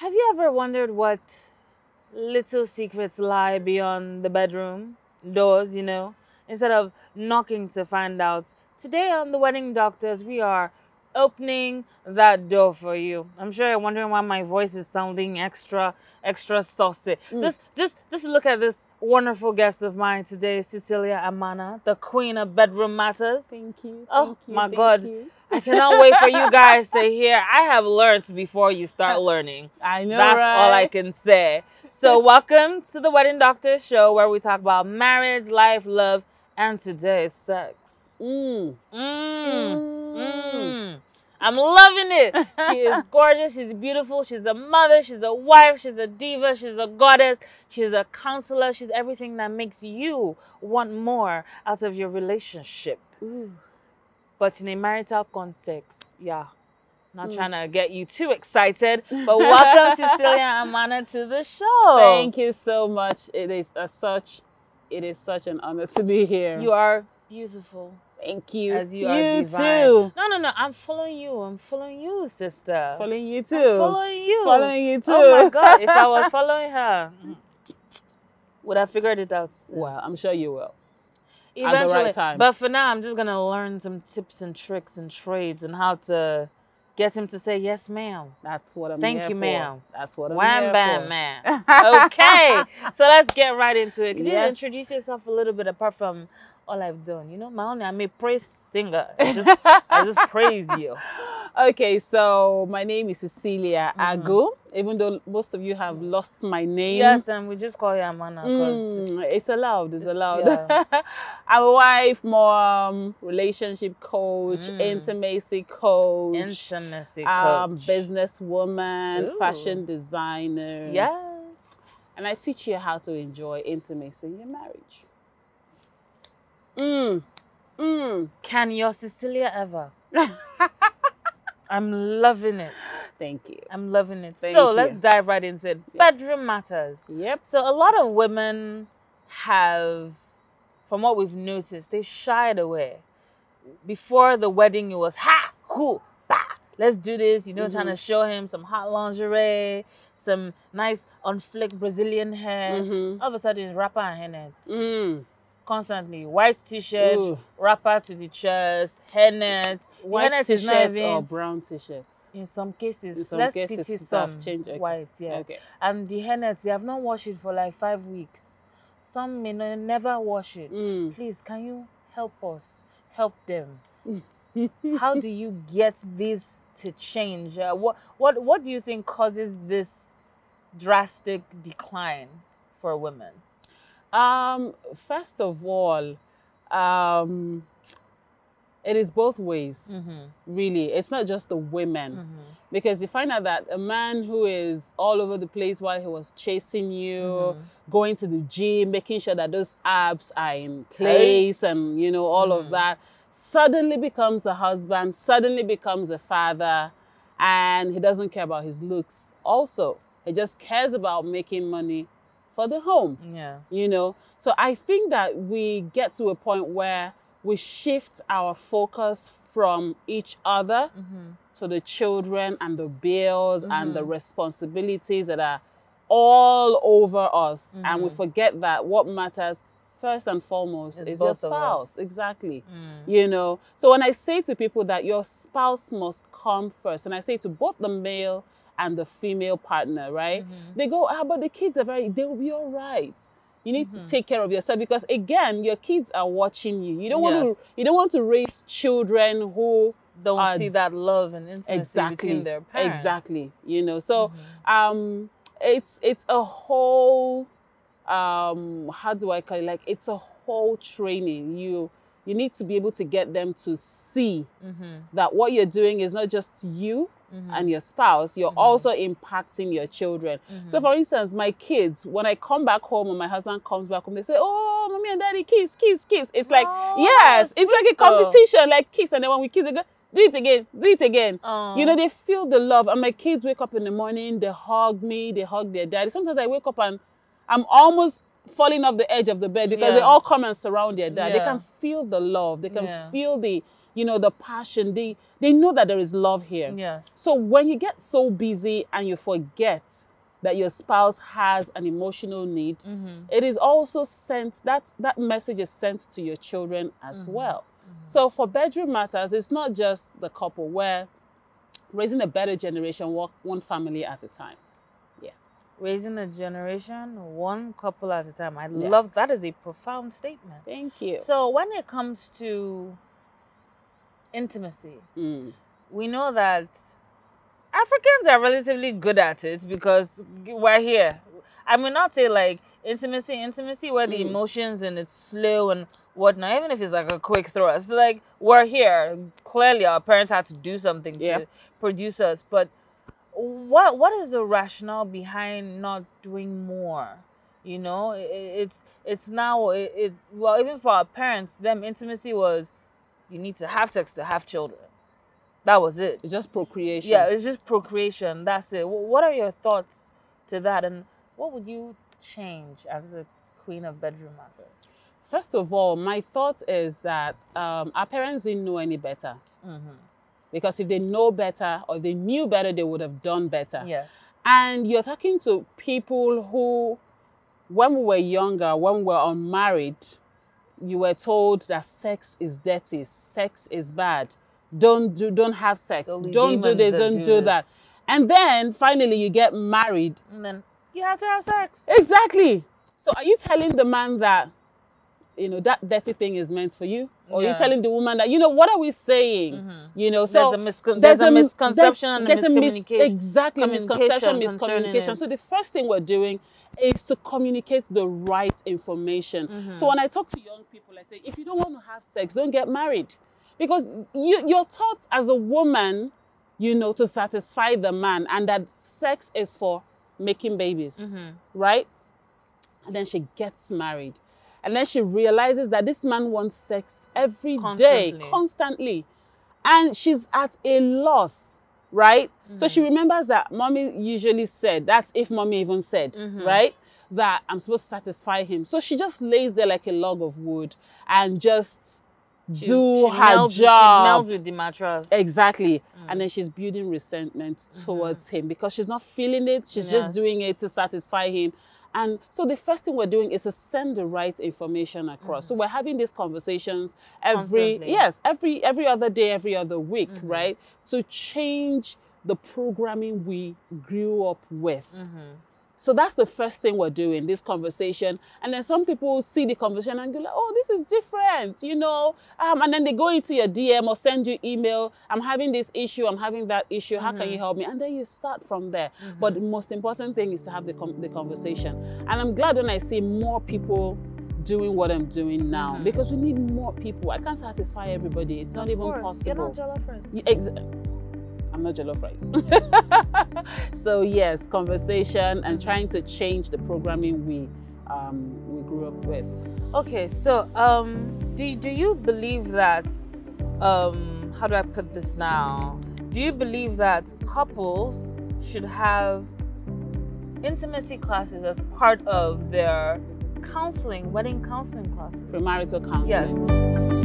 Have you ever wondered what little secrets lie beyond the bedroom doors, instead of knocking to find out? Today on The Wedding Doctors, we are opening that door for you. I'm sure you're wondering why my voice is sounding extra saucy. Just look at this wonderful guest of mine today, Cecilia Amana, the queen of bedroom matters. Thank you. Oh my thank God. you. I cannot wait for you guys to hear. I have learned before you start learning. I know, That's right? all I can say. So welcome to the Wedding Doctors show, where we talk about marriage, life, love, and today's sex. I'm loving it. She is gorgeous. She's beautiful. She's a mother. She's a wife. She's a diva. She's a goddess. She's a counselor. She's everything that makes you want more out of your relationship. But in a marital context, not trying to get you too excited, but welcome Cecilia Amana to the show. Thank you so much. It is such an honor to be here. You are beautiful. Thank you. As you are divine. Too. No. I'm following you. I'm following you, sister. Following you too. I'm following you. Following you too. Oh my God! If I was following her, would have figured it out. Well, I'm sure you will. Eventually. At the right time. But for now, I'm just gonna learn some tips and tricks and trades and how to get him to say yes, ma'am. That's what I'm Thank here you, for. ma'am. That's what I'm Wham, here bam, for. man. Okay, so let's get right into it. Can you Yes. introduce yourself a little bit apart from all I've done? I'm a praise singer. I just praise you. Okay, so my name is Cecilia Agu. Even though most of you have lost my name. Yes, and we just call you Amana. It's allowed. It's allowed. Yeah. I'm a wife, mom, relationship coach, intimacy coach, Intimacy coach, businesswoman, Ooh. fashion designer. Yes. And I teach you how to enjoy intimacy in your marriage. Can your Cecilia ever? I'm loving it. Thank you. I'm loving it. Thank So you. let's dive right into it. Bedroom matters. Yep. So a lot of women have, from what we've noticed, they shied away. Before the wedding, it was ha, hoo, bah. Let's do this. Trying to show him some hot lingerie, some nice on-flick Brazilian hair. All of a sudden, it's wrapper and hairnet. Constantly. White t-shirt, Ooh. wrapper to the chest, hairnet. White Hairnet is not t-shirts even- or brown t-shirts? In some cases, In some let's cases, pity it have some changed. Okay. whites, yeah. Okay. And the hairnets, they have not washed it for like 5 weeks. Some may never wash it. Please, can you help us? Help them. How do you get this to change? What do you think causes this drastic decline for women? First of all, it is both ways, really. It's not just the women. Because you find out that a man who is all over the place while he was chasing you, going to the gym, making sure that those abs are in place and, all of that, suddenly becomes a husband, suddenly becomes a father, and he doesn't care about his looks. Also, he just cares about making money for the home. Yeah. So I think that we get to a point where we shift our focus from each other to the children and the bills and the responsibilities that are all over us. And we forget that what matters first and foremost is your spouse. Exactly. So when I say to people that your spouse must come first, and I say to both the male and the female partner, right? They go, but the kids they'll be all right. You need to take care of yourself because, again, your kids are watching you. You don't want to raise children who don't see that love and intimacy between their parents. Exactly. So it's a whole how do I call it? Like, it's a whole training. You need to be able to get them to see that what you're doing is not just you and your spouse, you're also impacting your children. So for instance, my kids, when I come back home or my husband comes back home, they say, oh, mommy and daddy, kiss, kiss, kiss. It's like, yes, it's like a competition, like kiss. And then when we kiss, they go, do it again, do it again. They feel the love. And my kids wake up in the morning, they hug me, they hug their daddy. Sometimes I wake up and I'm almost falling off the edge of the bed because they all come and surround their dad. They can feel the love. They can feel the you know, the passion. They know that there is love here. Yes. So when you get so busy and you forget that your spouse has an emotional need, it is also sent, that message is sent to your children as well. So for Bedroom Matters, it's not just the couple. We're raising a better generation, one family at a time. Yes. Raising a generation, one couple at a time. I love that. Is a profound statement. Thank you. So when it comes to intimacy, we know that Africans are relatively good at it because we're here. I mean, not say like intimacy where the emotions and it's slow and whatnot, even if it's like a quick thrust. Like, we're here. Clearly, our parents had to do something to produce us. But what is the rationale behind not doing more? You know, it's now, well, even for our parents, them intimacy was, you need to have sex to have children. That was it. It's just procreation. Yeah, it's just procreation. That's it. What are your thoughts to that? And what would you change as the queen of Bedroom Matters? First of all, my thought is that our parents didn't know any better. Because if they know better or they knew better, they would have done better. Yes. And you're talking to people who, when we were younger, when we were unmarried, you were told that sex is dirty, sex is bad. Don't have sex. Don't do this, don't do that. And then finally you get married. And then you have to have sex. Exactly. So are you telling the man that, you know, that dirty thing is meant for you? Or are you telling the woman that, you know, what are we saying? You know, so there's a misconception and a miscommunication. Exactly, miscommunication. So the first thing we're doing is to communicate the right information. So when I talk to young people, I say, if you don't want to have sex, don't get married. Because you're taught as a woman, you know, to satisfy the man, and that sex is for making babies, right? And then she gets married. And then she realizes that this man wants sex every day, constantly. And she's at a loss, right? So she remembers that mommy usually said, that's if mommy even said, right? That I'm supposed to satisfy him. So she just lays there like a log of wood and just do her job. She melts with the mattress. Exactly. And then she's building resentment towards him because she's not feeling it. She's just doing it to satisfy him. And so the first thing we're doing is to send the right information across. So we're having these conversations every other day, every other week, right? To change the programming we grew up with. So that's the first thing we're doing, this conversation. And then some people see the conversation and go like, oh, this is different, you know. And then they go into your DM or send you email. I'm having this issue. I'm having that issue. How can you help me? And then you start from there. But the most important thing is to have the conversation. And I'm glad when I see more people doing what I'm doing now because we need more people. I can't satisfy everybody. It's not even possible. You're not Jollof Rice. I'm not Jollof Rice. So yes, conversation and trying to change the programming we grew up with. Okay, so do you believe that how do I put this now? Do you believe that couples should have intimacy classes as part of their counseling, wedding counseling classes? Premarital counseling. Yes.